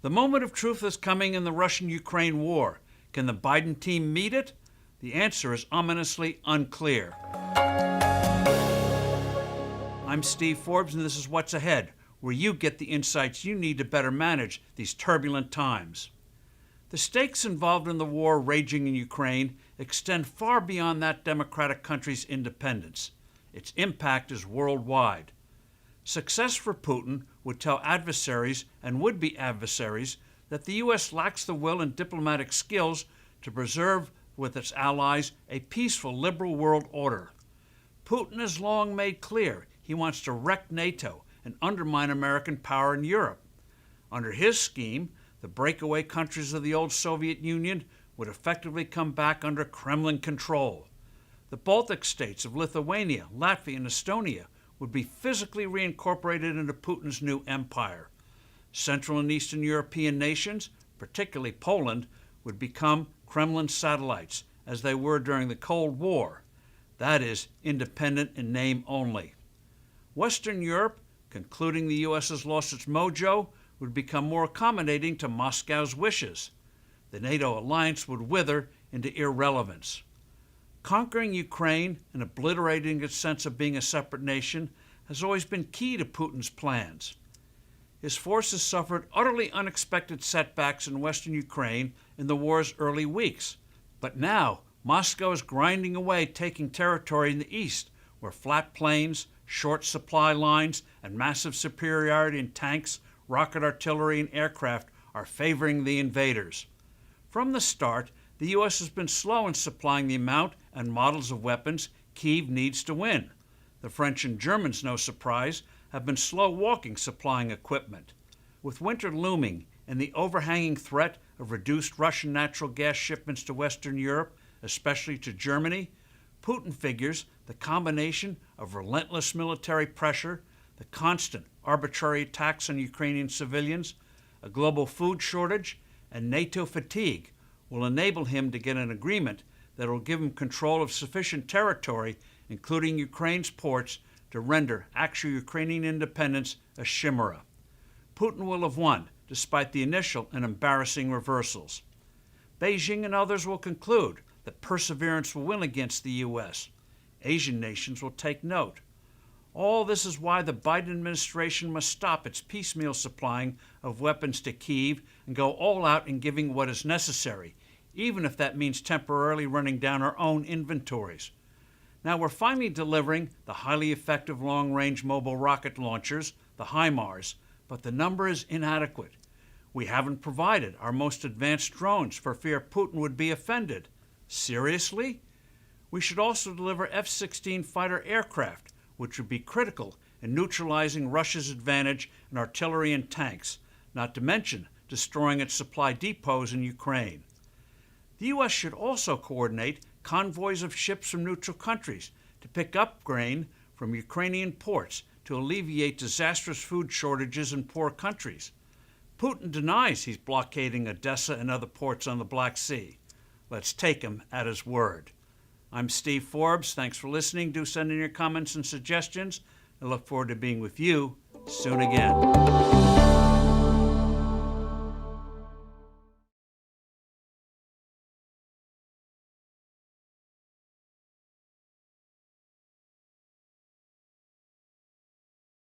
The moment of truth is coming in the Russian-Ukraine war. Can the Biden team meet it? The answer is ominously unclear. I'm Steve Forbes, and this is What's Ahead, where you get the insights you need to better manage these turbulent times. The stakes involved in the war raging in Ukraine extend far beyond that democratic country's independence. Its impact is worldwide. Success for Putin would tell adversaries and would-be adversaries that the U.S. lacks the will and diplomatic skills to preserve with its allies a peaceful liberal world order. Putin has long made clear he wants to wreck NATO and undermine American power in Europe. Under his scheme, the breakaway countries of the old Soviet Union would effectively come back under Kremlin control. The Baltic states of Lithuania, Latvia, and Estonia would be physically reincorporated into Putin's new empire. Central and Eastern European nations, particularly Poland, would become Kremlin satellites, as they were during the Cold War. That is, independent in name only. Western Europe, concluding the U.S. has lost its mojo, would become more accommodating to Moscow's wishes. The NATO alliance would wither into irrelevance. Conquering Ukraine and obliterating its sense of being a separate nation has always been key to Putin's plans. His forces suffered utterly unexpected setbacks in western Ukraine in the war's early weeks. But now, Moscow is grinding away, taking territory in the east, where flat plains, short supply lines, and massive superiority in tanks, rocket artillery, and aircraft are favoring the invaders. From the start, the U.S. has been slow in supplying the amount and models of weapons Kyiv needs to win. The French and Germans, no surprise, have been slow walking supplying equipment. With winter looming and the overhanging threat of reduced Russian natural gas shipments to Western Europe, especially to Germany, Putin figures the combination of relentless military pressure, the constant arbitrary attacks on Ukrainian civilians, a global food shortage, and NATO fatigue will enable him to get an agreement that will give him control of sufficient territory, including Ukraine's ports, to render actual Ukrainian independence a chimera. Putin will have won, despite the initial and embarrassing reversals. Beijing and others will conclude that perseverance will win against the U.S. Asian nations will take note. All this is why the Biden administration must stop its piecemeal supplying of weapons to Kyiv and go all out in giving what is necessary, even if that means temporarily running down our own inventories. Now we're finally delivering the highly effective long-range mobile rocket launchers, the HIMARS, but the number is inadequate. We haven't provided our most advanced drones for fear Putin would be offended. Seriously? We should also deliver F-16 fighter aircraft, which would be critical in neutralizing Russia's advantage in artillery and tanks, not to mention destroying its supply depots in Ukraine. The U.S. should also coordinate convoys of ships from neutral countries to pick up grain from Ukrainian ports to alleviate disastrous food shortages in poor countries. Putin denies he's blockading Odessa and other ports on the Black Sea. Let's take him at his word. I'm Steve Forbes. Thanks for listening. Do send in your comments and suggestions. I look forward to being with you soon again.